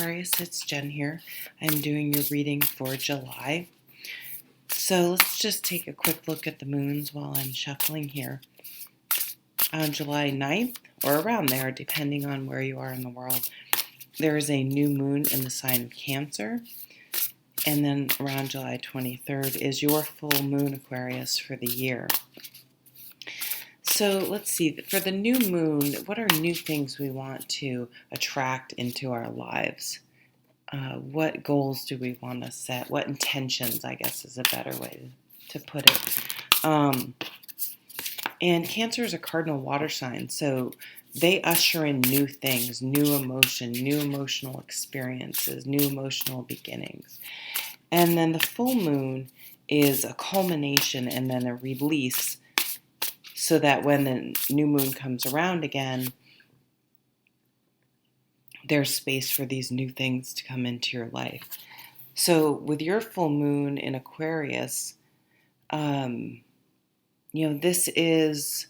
Aquarius, it's Jen here. I'm doing your reading for July. So let's just take a quick look at the moons while I'm shuffling here. On July 9th, or around there, depending on where you are in the world, there is a new moon in the sign of Cancer. And then around July 23rd is your full moon, Aquarius, for the year. So let's see, for the new moon, what are new things we want to attract into our lives? What goals do we want to set? What intentions, I guess, is a better way to put it. And Cancer is a cardinal water sign, so they usher in new things, new emotion, new emotional experiences, new emotional beginnings. And then the full moon is a culmination and then a release, so that when the new moon comes around again, there's space for these new things to come into your life. So with your full moon in Aquarius, this is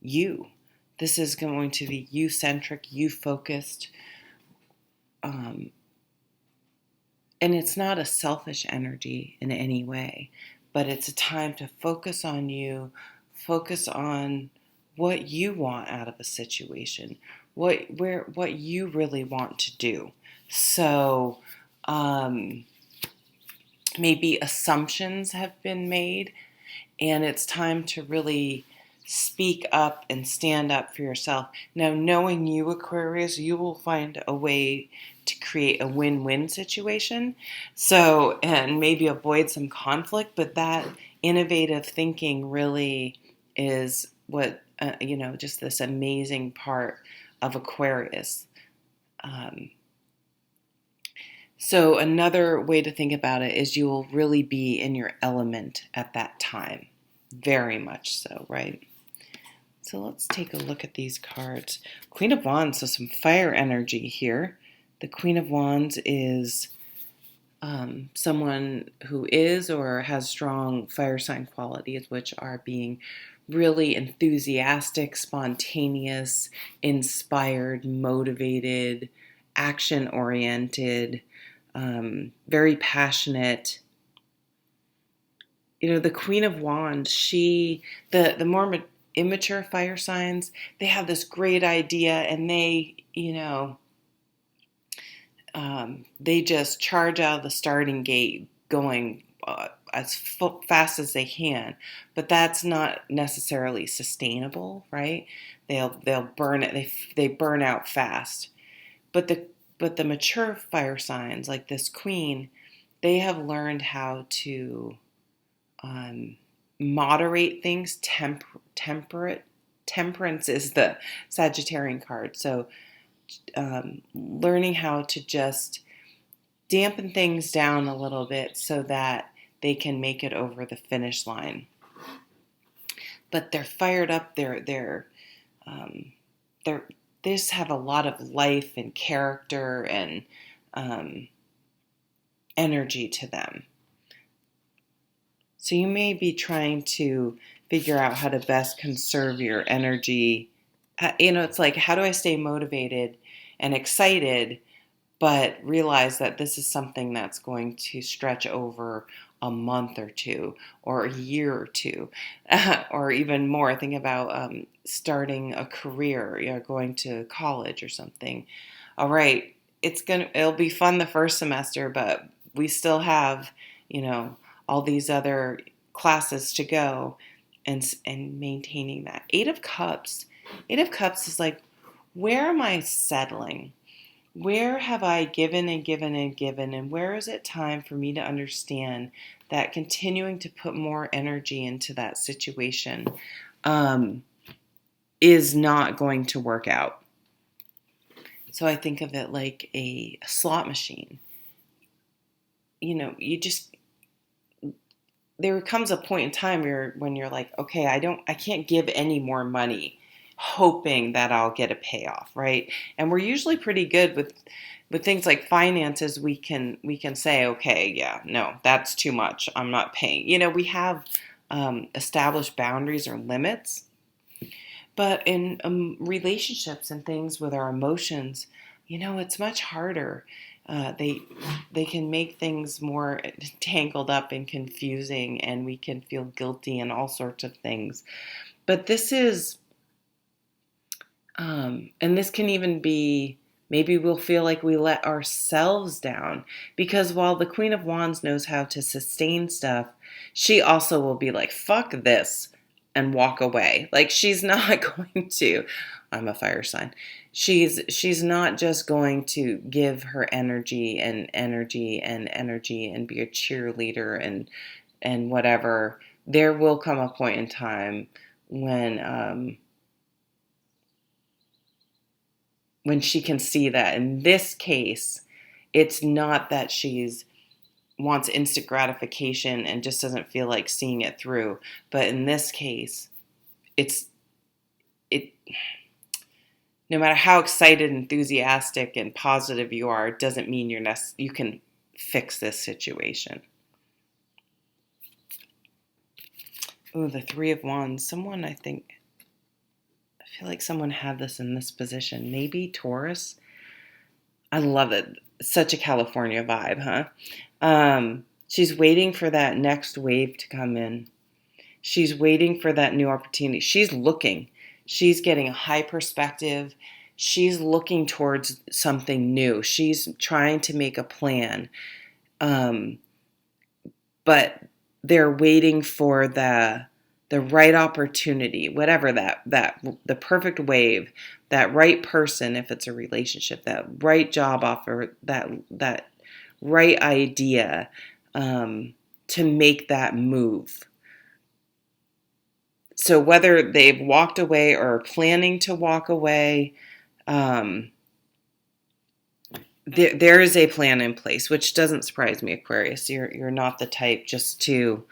you. This is going to be you-centric, you-focused. And it's not a selfish energy in any way, but it's a time to focus on you, focus on what you want out of a situation, what you really want to do. So maybe assumptions have been made, and it's time to really speak up and stand up for yourself. Now, knowing you, Aquarius, you will find a way to create a win-win situation. So, and maybe avoid some conflict, but that innovative thinking really is what, just this amazing part of Aquarius. So another way to think about it is you will really be in your element at that time. Very much so, right? So let's take a look at these cards. Queen of Wands, so some fire energy here. The Queen of Wands is someone who is or has strong fire sign qualities, which are being really enthusiastic, spontaneous, inspired, motivated, action-oriented, very passionate. The Queen of Wands, the more immature fire signs, they have this great idea and they just charge out of the starting gate going as fast as they can, but that's not necessarily sustainable, right? They'll burn it. They burn out fast. But the mature fire signs like this Queen, they have learned how to moderate things. Temperance is the Sagittarian card. So learning how to just dampen things down a little bit so that they can make it over the finish line. But they're fired up. They just have a lot of life and character and energy to them. So you may be trying to figure out how to best conserve your energy. It's like, how do I stay motivated and excited, but realize that this is something that's going to stretch over a month or two, or a year or two, or even more. Think about starting a career, going to college or something. All right, it'll be fun the first semester, but we still have, all these other classes to go, and maintaining that. Eight of Cups is like, where am I settling? Where have I given and given and given, and where is it time for me to understand that continuing to put more energy into that situation is not going to work out? So I think of it like a slot machine. There comes a point in time when you're like, okay, I can't give any more money hoping that I'll get a payoff, right? And we're usually pretty good with things like finances. We can say, okay, yeah, no, that's too much. I'm not paying. We have established boundaries or limits. But in relationships and things with our emotions, it's much harder. they can make things more tangled up and confusing, and we can feel guilty and all sorts of things. But this is, and this can even be, maybe we'll feel like we let ourselves down, because while the Queen of Wands knows how to sustain stuff, she also will be like, fuck this, and walk away. Like, she's not going to, I'm a fire sign. She's not just going to give her energy and energy and energy and be a cheerleader and whatever. There will come a point in time when she can see that. In this case, it's not that she's wants instant gratification and just doesn't feel like seeing it through. But in this case, it no matter how excited, enthusiastic, and positive you are, it doesn't mean you can fix this situation. Ooh, the Three of Wands. I feel like someone had this in this position. Maybe Taurus. I love it. Such a California vibe, huh? She's waiting for that next wave to come in. She's waiting for that new opportunity. She's looking. She's getting a high perspective. She's looking towards something new. She's trying to make a plan. But they're waiting for the right opportunity, whatever that the perfect wave, that right person, if it's a relationship, that right job offer, that right idea, to make that move. So whether they've walked away or are planning to walk away, there is a plan in place, which doesn't surprise me, Aquarius. You're not the type just to,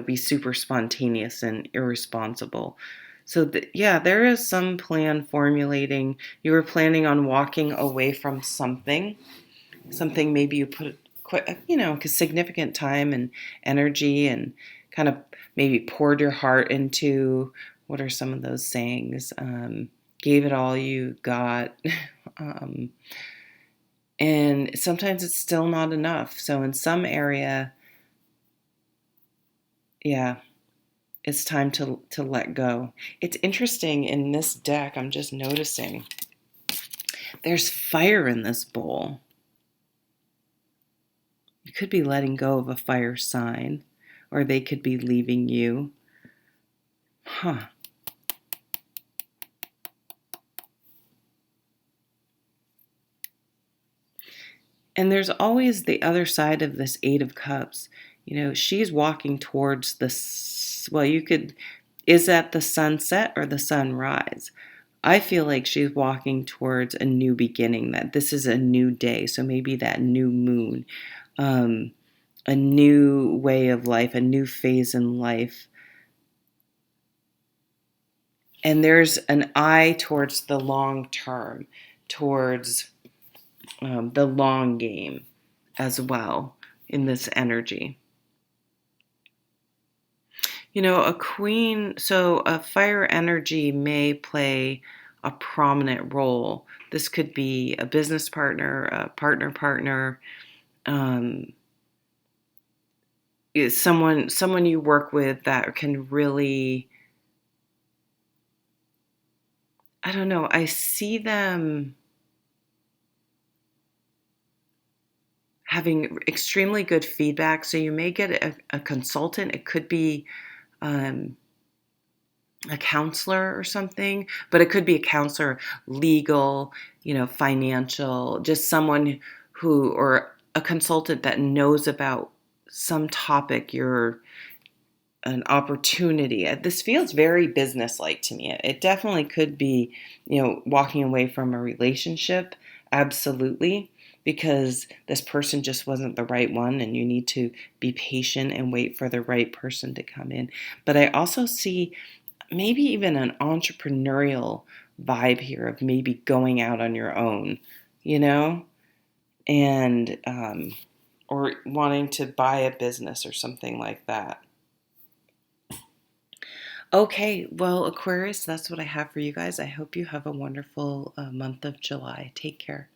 be super spontaneous and irresponsible. So there is some plan formulating. You were planning on walking away from something maybe you put quite, significant time and energy and kind of maybe poured your heart into. What are some of those sayings? Gave it all you got. And sometimes it's still not enough. So in some area, it's time to let go. It's interesting in this deck, I'm just noticing there's fire in this bowl. You could be letting go of a fire sign, or they could be leaving you. And there's always the other side of this Eight of Cups. She's walking towards is that the sunset or the sunrise? I feel like she's walking towards a new beginning, that this is a new day. So maybe that new moon, a new way of life, a new phase in life. And there's an eye towards the long term, towards the long game as well in this energy. A fire energy may play a prominent role. This could be a business partner, a partner, is someone you work with that can really, I don't know, I see them having extremely good feedback. So you may get a consultant. It could be a counselor or something, but it could be a counselor, legal, financial, just someone or a consultant that knows about some topic, an opportunity. This feels very business-like to me. It definitely could be, walking away from a relationship, absolutely, because this person just wasn't the right one, and you need to be patient and wait for the right person to come in. But I also see maybe even an entrepreneurial vibe here of maybe going out on your own, and or wanting to buy a business or something like that. Okay, well, Aquarius, that's what I have for you guys. I hope you have a wonderful month of July. Take care.